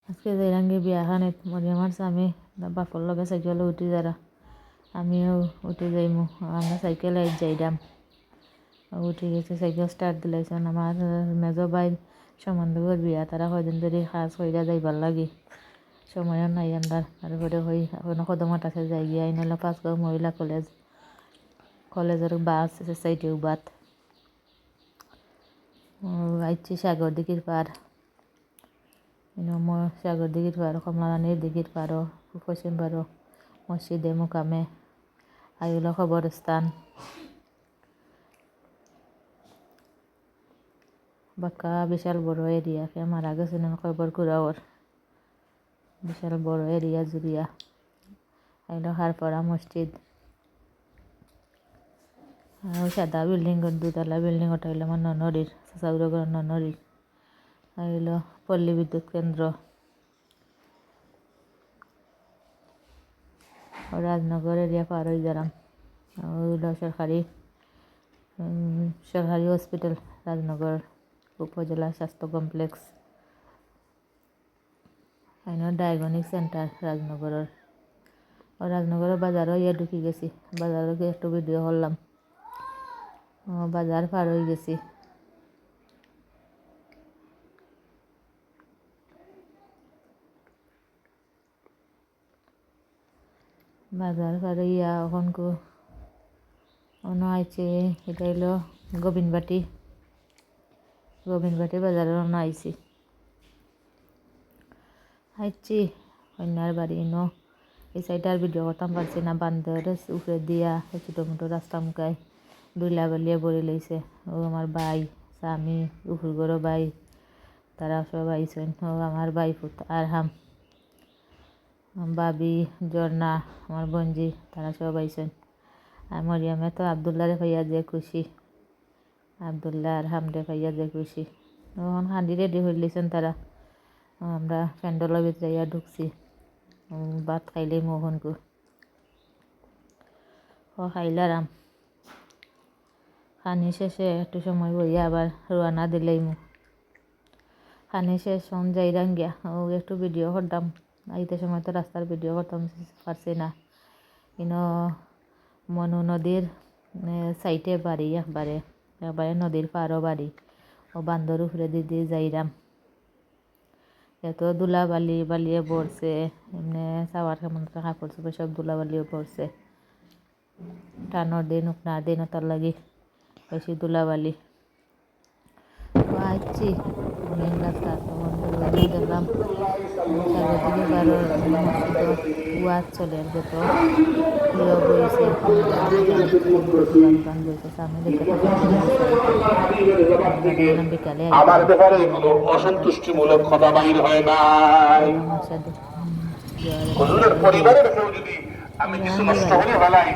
আজকে যাইরাঙ্গি বিয়াখানে মরিয়মার স্বামী বাপর লগে সাইকেলে উঠি যারা আমিও উঠে যাইমু আমরা সাইকেলে যাইরাম উঠে গেছে সাইকেল স্টার্ট দিলাইছেন আমার মেজো ভাই সম্বন্ধের বিয়া তারা কয়দিন ধরে কাজ কইরা যাইবার লাগি সময়ও নাই আমরা তারপরে হই এখনো কদমত আছে যাই গিয়া আইনলো পাঁচগাঁও মহিলা কলেজের বাস সাইডে বাত আইছি সাগর দিঘির পার সাগর দিঘির পার কমলারানীর দিঘির পারও পশ্চিম পারও মসজিদে মুকামে আইল খবরস্থান বাক্কা বিশাল বড় এরিয়াকে মারা গেছেন খবর কুড়াওয়ার বিশাল বড় এরিয়া জুড়িয়া আইল হারপাড়া মসজিদ সাদা বিল্ডিং দুতলা বিল্ডিং ওটা হইল আমার ননরির চাউরগর ননরির হইল পল্লী বিদ্যুৎ কেন্দ্র রাজনগর এরিয়া পার হয়ে গেলাম হইল সরকারি হসপিটাল রাজনগর উপজেলা স্বাস্থ্য কমপ্লেক্স ডায়াগনিক সেন্টার রাজনগরের বাজারও ঢুকি গেছি বাজারও গিয়ে একটু ভিডিও করলাম বাজার পার হয়ে গেছি বাজার পার হইয়া ওখানকু আইছে এটা হইল গোবিন্দবাটি বাজারে আইছি আইছি কন্যার বাড়ি এই সাইডে আর ভিডিও করতাম পারছি না বান্ধরের উপরে দিয়া ছোটো মোটো রাস্তা মুখায় দুইলা বালিয়া বড়ি লইছে ও আমার ভাই স্বামী উপর গরো ভাই তারা সব আইসেন ও আমার ভাই ফুত আর বাবি ঝর্ণা আমার বঞ্জি তারা সব আইসেন আর মরিয়ামে তো আবদুল্লারে ভাইয়া যে খুশি আবদুল্লাহ আর হামরে ভাইয়া যে খুশি তখন হাঁড়ি রেডি হয়ে লিছেন তারা আমরা প্যান্ডেলের ভিতরে ঢুকছি ভাত খাইলে মোহনকু খাইলারাম খানি শেষে একটু সময় বইয়া আবার রোয়ানা দিলেই খানি শেষ যাইরাম গিয়া ও একটু ভিডিও করতাম আইতে সময় তো রাস্তার ভিডিও করতাম পারছি না মনু নদীর সাইডে বাড়ি একবারে নদীর পাড়ও বাড়ি ও বান্দর উপরে দিদি যাইরাম এত দুলা বালিয়ে পড়ছে এমনি চাওয়ার কেমন কাপড় চোপড় সব দুলা বালিও পড়ছে টানোর দিন উপনার দিন তার লাগি বেশি দুলাবালি আইছি মেন রাস্তা তখন দেখলাম সাগর দিকে বারো ওয়াজ চলে যত বইছে বিকালে আমার ব্যাপারে কোনো অসন্তুষ্টিমূলক কথা বাহির হয় না পরিবারের কেউ যদি আমি কিছু নষ্ট করে ফেলাই